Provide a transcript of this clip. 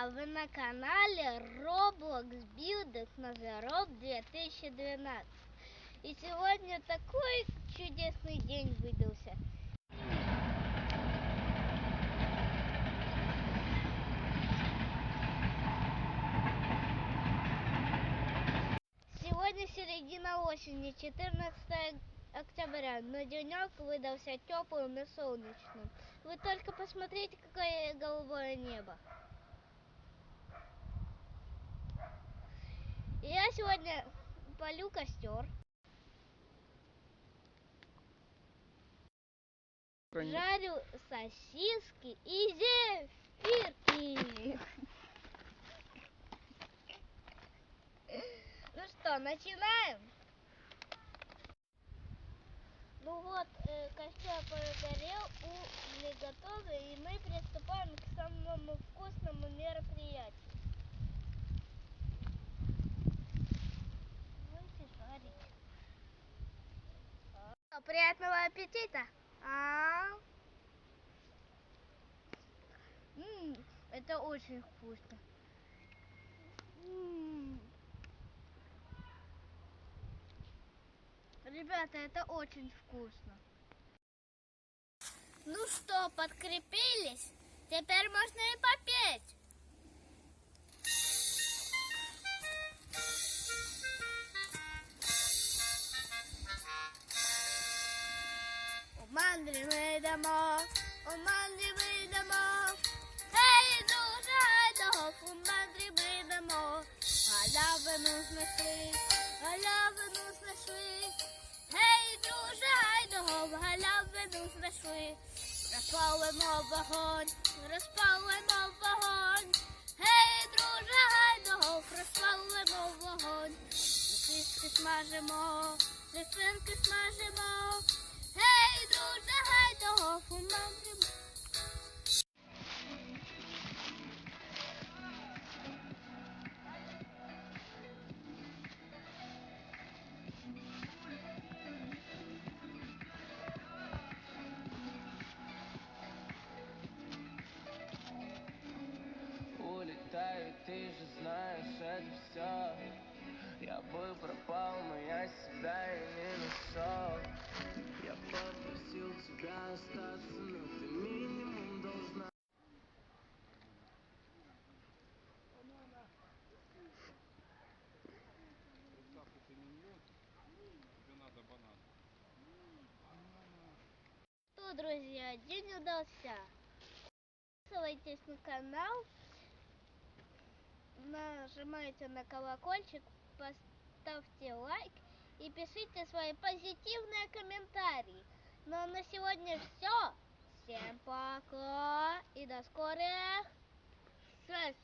друзья! Вы на канале Roblox Builders Нозерог 2012. И сегодня такой чудесный день выдался. Сегодня середина осени, 14 октября, но денек выдался теплым и солнечным. Вы только посмотрите, какое голубое небо. Я сегодня полю костер. Жарю сосиски и зефирки. Ну что, начинаем? Ну вот, костер прогорел, угли готовы, и мы приступаем к самому вкусному мероприятию. Давайте жарить. Приятного аппетита! Это очень вкусно. Ребята, это очень вкусно. Ну что, подкрепились? Теперь можно и попеть. У мандри ми йдемо, Гей, дуже гайдов, у мандрі ми йдемо. Галявину знайшли, Гей, друже, гайдов, галявину знайшли. Розпалимо вогонь, Гей, друже, гайдов, розпалимо вогонь. Сосиски смажимо, лисинки смажимо. Гей, друже, гайдов, у мандрі. Улетаю, ты же знаешь, это все. Я бы пропал, но я себя и не нашел. Я попросил тебя остаться, но ты минимум должна. Приставку ты не нес, тебе надо банан. Что, друзья, день удался. Подписывайтесь на канал, нажимайте на колокольчик, поставьте лайк и пишите свои позитивные комментарии. Ну а на сегодня все. Всем пока и до скорых встреч.